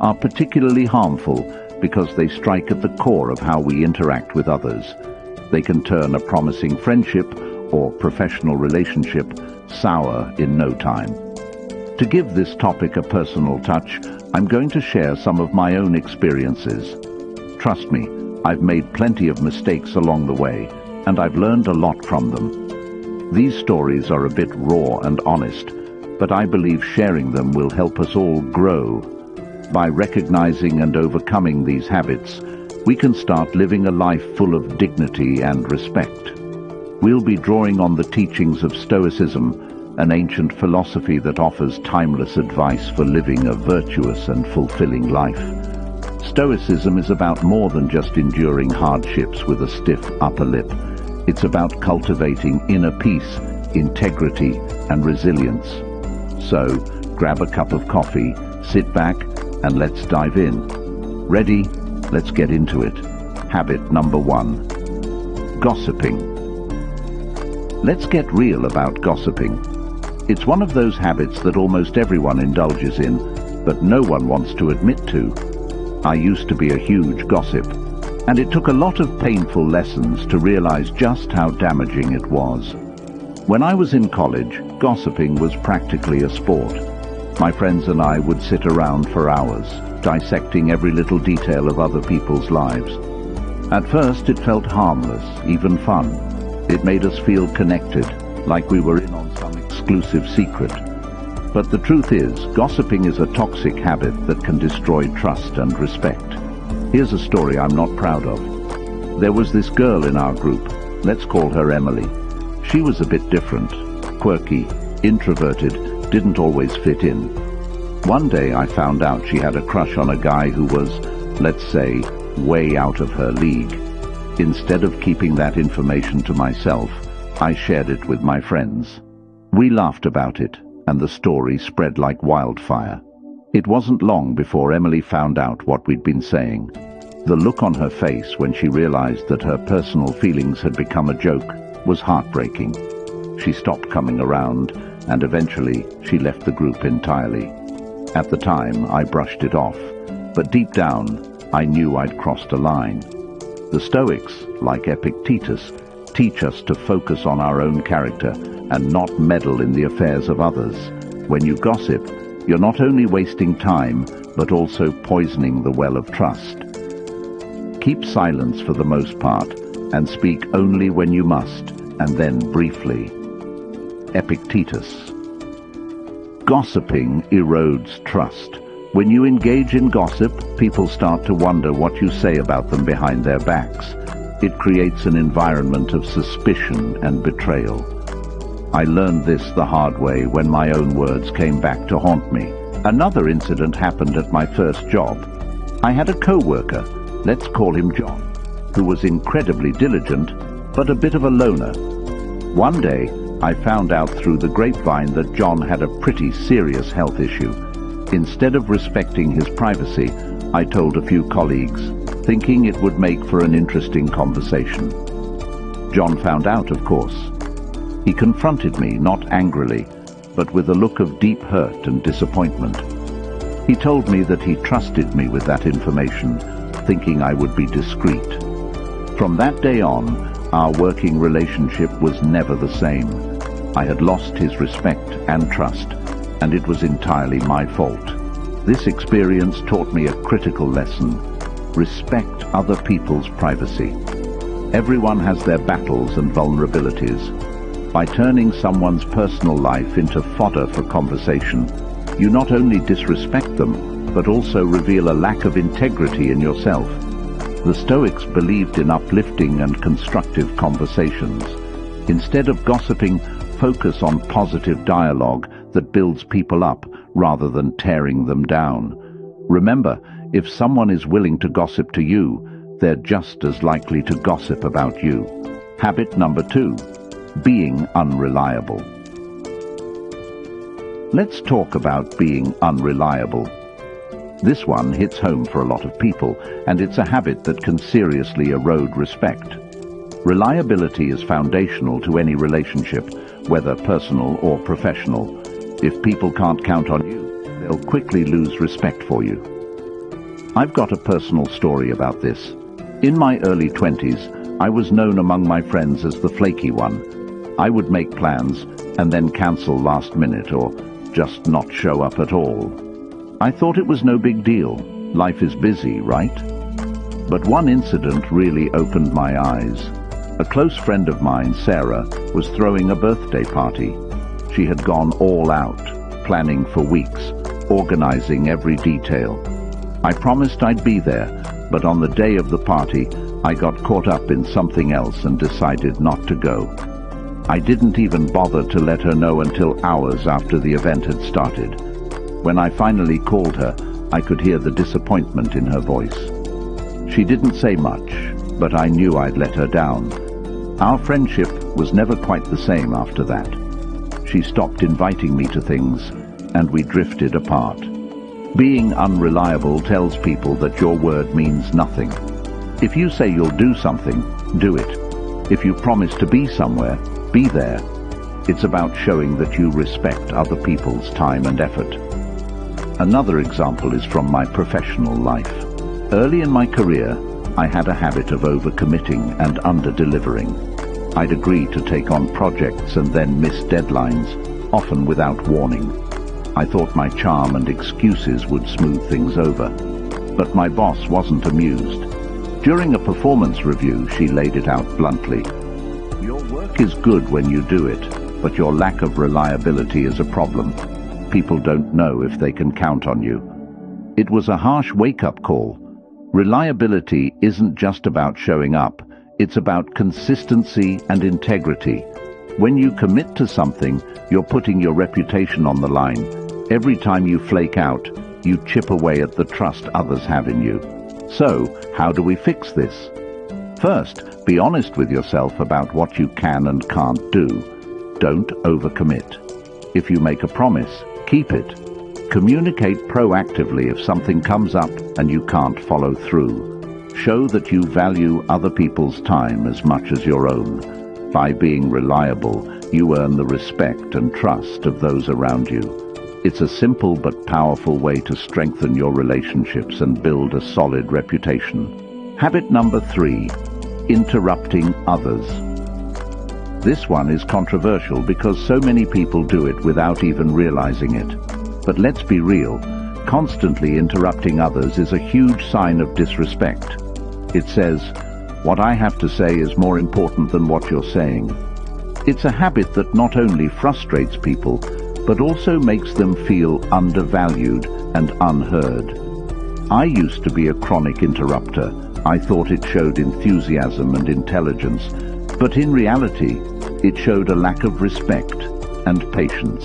are particularly harmful because they strike at the core of how we interact with others. They can turn a promising friendship or professional relationship sour in no time. To give this topic a personal touch, I'm going to share some of my own experiences. Trust me, I've made plenty of mistakes along the way, and I've learned a lot from them. These stories are a bit raw and honest, but I believe sharing them will help us all grow. By recognizing and overcoming these habits, we can start living a life full of dignity and respect. We'll be drawing on the teachings of Stoicism, an ancient philosophy that offers timeless advice for living a virtuous and fulfilling life. Stoicism is about more than just enduring hardships with a stiff upper lip. It's about cultivating inner peace, integrity, and resilience. So, grab a cup of coffee, sit back, and let's dive in. Ready? Let's get into it. Habit number 1. Gossiping. Let's get real about gossiping. It's one of those habits that almost everyone indulges in, but no one wants to admit to. I used to be a huge gossip, and it took a lot of painful lessons to realize just how damaging it was. When I was in college, gossiping was practically a sport. My friends and I would sit around for hours, dissecting every little detail of other people's lives. At first, it felt harmless, even fun. It made us feel connected, like we were in on some exclusive secret. But the truth is, gossiping is a toxic habit that can destroy trust and respect. Here's a story I'm not proud of. There was this girl in our group. Let's call her Emily. She was a bit different, quirky, introverted, didn't always fit in. One day I found out she had a crush on a guy who was, let's say, way out of her league. Instead of keeping that information to myself, I shared it with my friends. We laughed about it, and the story spread like wildfire. It wasn't long before Emily found out what we'd been saying. The look on her face when she realized that her personal feelings had become a joke was heartbreaking. She stopped coming around, and eventually she left the group entirely. At the time, I brushed it off, but deep down, I knew I'd crossed a line. The Stoics, like Epictetus, teach us to focus on our own character and not meddle in the affairs of others. When you gossip, you're not only wasting time, but also poisoning the well of trust. Keep silence for the most part, and speak only when you must, and then briefly. Epictetus. Gossiping erodes trust. When you engage in gossip, people start to wonder what you say about them behind their backs. It creates an environment of suspicion and betrayal. I learned this the hard way when my own words came back to haunt me. Another incident happened at my first job. I had a co-worker, let's call him John, who was incredibly diligent, but a bit of a loner. One day, I found out through the grapevine that John had a pretty serious health issue. Instead of respecting his privacy, I told a few colleagues, thinking it would make for an interesting conversation. John found out, of course. He confronted me, not angrily, but with a look of deep hurt and disappointment. He told me that he trusted me with that information, thinking I would be discreet. From that day on, our working relationship was never the same. I had lost his respect and trust, and it was entirely my fault. This experience taught me a critical lesson. Respect other people's privacy. Everyone has their battles and vulnerabilities. By turning someone's personal life into fodder for conversation, you not only disrespect them, but also reveal a lack of integrity in yourself. The Stoics believed in uplifting and constructive conversations. Instead of gossiping, focus on positive dialogue that builds people up rather than tearing them down. Remember, if someone is willing to gossip to you, they're just as likely to gossip about you. Habit number 2. Being unreliable. Let's talk about being unreliable. This one hits home for a lot of people, and it's a habit that can seriously erode respect. Reliability is foundational to any relationship, whether personal or professional. If people can't count on you, they'll quickly lose respect for you. I've got a personal story about this. In my early 20s, I was known among my friends as the flaky one. I would make plans and then cancel last minute or just not show up at all. I thought it was no big deal. Life is busy, right? But one incident really opened my eyes. A close friend of mine, Sarah, was throwing a birthday party. She had gone all out, planning for weeks, organizing every detail. I promised I'd be there, but on the day of the party, I got caught up in something else and decided not to go. I didn't even bother to let her know until hours after the event had started. When I finally called her, I could hear the disappointment in her voice. She didn't say much, but I knew I'd let her down. Our friendship was never quite the same after that. She stopped inviting me to things, and we drifted apart. Being unreliable tells people that your word means nothing. If you say you'll do something, do it. If you promise to be somewhere, be there. It's about showing that you respect other people's time and effort. Another example is from my professional life. Early in my career, I had a habit of overcommitting and under-delivering. I'd agree to take on projects and then miss deadlines, often without warning. I thought my charm and excuses would smooth things over. But my boss wasn't amused. During a performance review, she laid it out bluntly. Your work is good when you do it, but your lack of reliability is a problem. People don't know if they can count on you. It was a harsh wake-up call. Reliability isn't just about showing up. It's about consistency and integrity. When you commit to something, you're putting your reputation on the line. Every time you flake out, you chip away at the trust others have in you. So, how do we fix this? First, be honest with yourself about what you can and can't do. Don't overcommit. If you make a promise, keep it. Communicate proactively if something comes up and you can't follow through. Show that you value other people's time as much as your own. By being reliable, you earn the respect and trust of those around you. It's a simple but powerful way to strengthen your relationships and build a solid reputation. Habit number 3, interrupting others. This one is controversial because so many people do it without even realizing it. But let's be real, constantly interrupting others is a huge sign of disrespect. It says, what I have to say is more important than what you're saying. It's a habit that not only frustrates people, but also makes them feel undervalued and unheard. I used to be a chronic interrupter. I thought it showed enthusiasm and intelligence, but in reality, it showed a lack of respect and patience.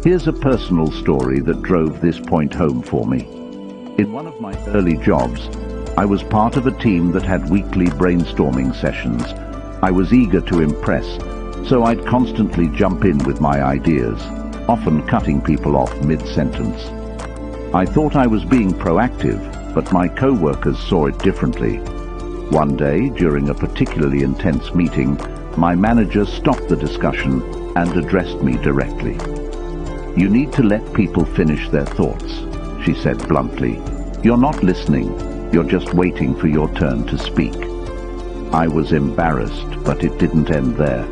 Here's a personal story that drove this point home for me. In one of my early jobs, I was part of a team that had weekly brainstorming sessions. I was eager to impress, so I'd constantly jump in with my ideas, often cutting people off mid-sentence. I thought I was being proactive, but my co-workers saw it differently. One day, during a particularly intense meeting, my manager stopped the discussion and addressed me directly. You need to let people finish their thoughts, she said bluntly. You're not listening. You're just waiting for your turn to speak. I was embarrassed, but it didn't end there.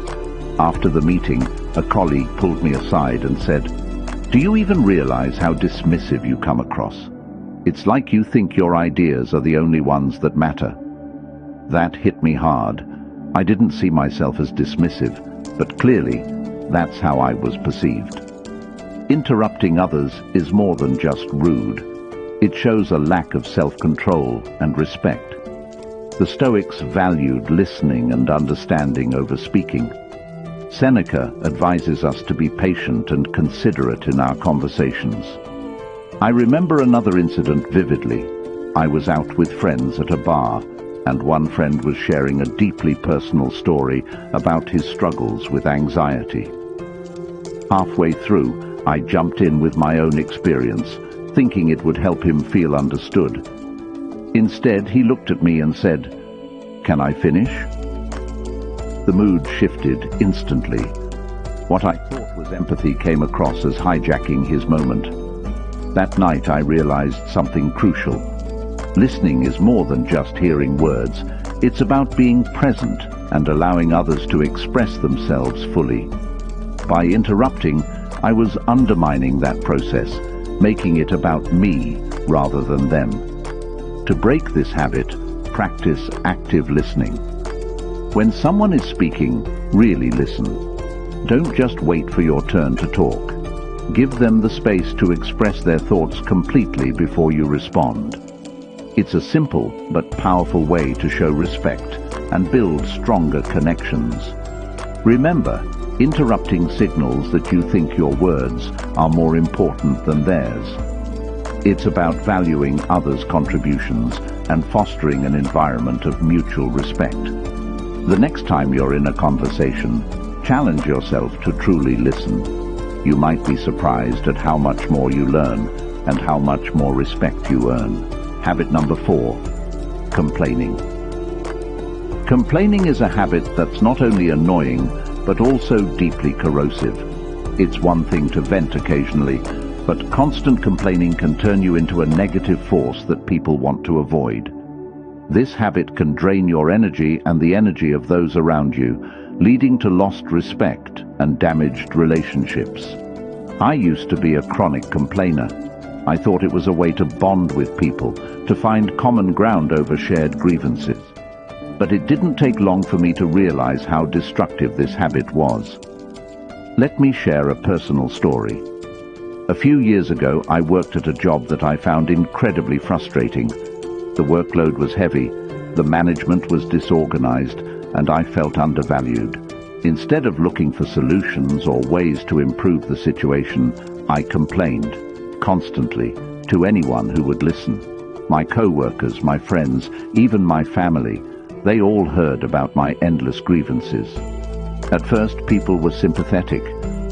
After the meeting, a colleague pulled me aside and said, "Do you even realize how dismissive you come across? It's like you think your ideas are the only ones that matter." That hit me hard. I didn't see myself as dismissive, but clearly, that's how I was perceived. Interrupting others is more than just rude. It shows a lack of self-control and respect. The Stoics valued listening and understanding over speaking. Seneca advises us to be patient and considerate in our conversations. I remember another incident vividly. I was out with friends at a bar, and one friend was sharing a deeply personal story about his struggles with anxiety. Halfway through, I jumped in with my own experience, thinking it would help him feel understood. Instead, he looked at me and said, "Can I finish?" The mood shifted instantly. What I thought was empathy came across as hijacking his moment. That night I realized something crucial. Listening is more than just hearing words. It's about being present and allowing others to express themselves fully. By interrupting, I was undermining that process, making it about me rather than them. To break this habit, practice active listening. When someone is speaking, really listen. Don't just wait for your turn to talk. Give them the space to express their thoughts completely before you respond. It's a simple but powerful way to show respect and build stronger connections. Remember, interrupting signals that you think your words are more important than theirs. It's about valuing others' contributions and fostering an environment of mutual respect. The next time you're in a conversation, challenge yourself to truly listen. You might be surprised at how much more you learn and how much more respect you earn. Habit number 4, complaining. Complaining is a habit that's not only annoying, but also deeply corrosive. It's one thing to vent occasionally, but constant complaining can turn you into a negative force that people want to avoid. This habit can drain your energy and the energy of those around you, leading to lost respect and damaged relationships. I used to be a chronic complainer. I thought it was a way to bond with people, to find common ground over shared grievances. But it didn't take long for me to realize how destructive this habit was. Let me share a personal story. A few years ago, I worked at a job that I found incredibly frustrating. The workload was heavy, the management was disorganized, and I felt undervalued. Instead of looking for solutions or ways to improve the situation, I complained, constantly, to anyone who would listen. My co-workers, my friends, even my family, they all heard about my endless grievances. At first, people were sympathetic.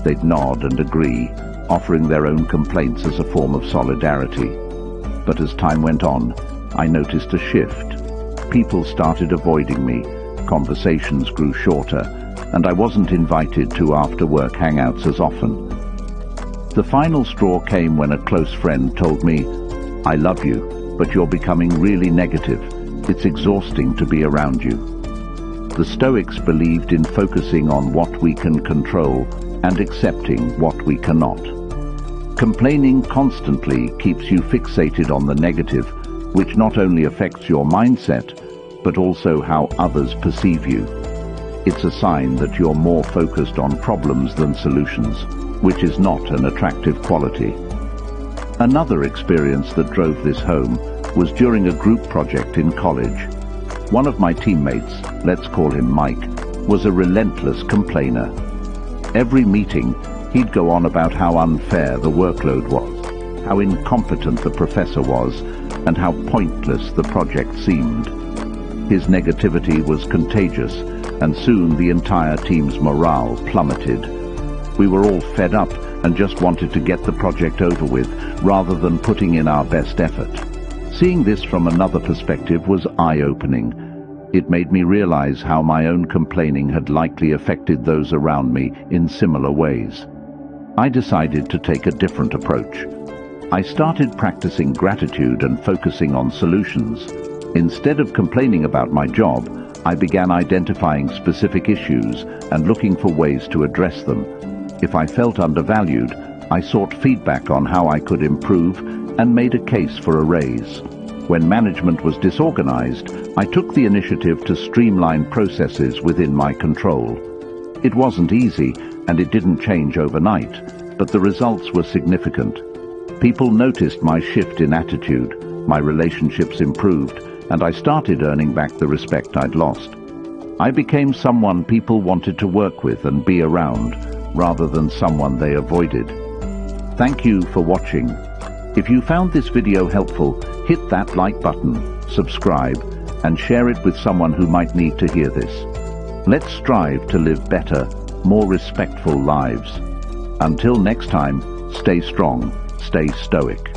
They'd nod and agree, offering their own complaints as a form of solidarity. But as time went on, I noticed a shift. People started avoiding me, conversations grew shorter, and I wasn't invited to after-work hangouts as often. The final straw came when a close friend told me, "I love you, but you're becoming really negative. It's exhausting to be around you." The Stoics believed in focusing on what we can control and accepting what we cannot. Complaining constantly keeps you fixated on the negative, which not only affects your mindset, but also how others perceive you. It's a sign that you're more focused on problems than solutions, which is not an attractive quality. Another experience that drove this home was during a group project in college. One of my teammates, let's call him Mike, was a relentless complainer. Every meeting, he'd go on about how unfair the workload was, how incompetent the professor was, and how pointless the project seemed. His negativity was contagious, and soon the entire team's morale plummeted. We were all fed up and just wanted to get the project over with, rather than putting in our best effort. Seeing this from another perspective was eye-opening. It made me realize how my own complaining had likely affected those around me in similar ways. I decided to take a different approach. I started practicing gratitude and focusing on solutions. Instead of complaining about my job, I began identifying specific issues and looking for ways to address them. If I felt undervalued, I sought feedback on how I could improve and made a case for a raise. When management was disorganized, I took the initiative to streamline processes within my control. It wasn't easy, and it didn't change overnight, but the results were significant. People noticed my shift in attitude, my relationships improved, and I started earning back the respect I'd lost. I became someone people wanted to work with and be around, rather than someone they avoided. Thank you for watching. If you found this video helpful, hit that like button, subscribe, and share it with someone who might need to hear this. Let's strive to live better, more respectful lives. Until next time, stay strong, stay stoic.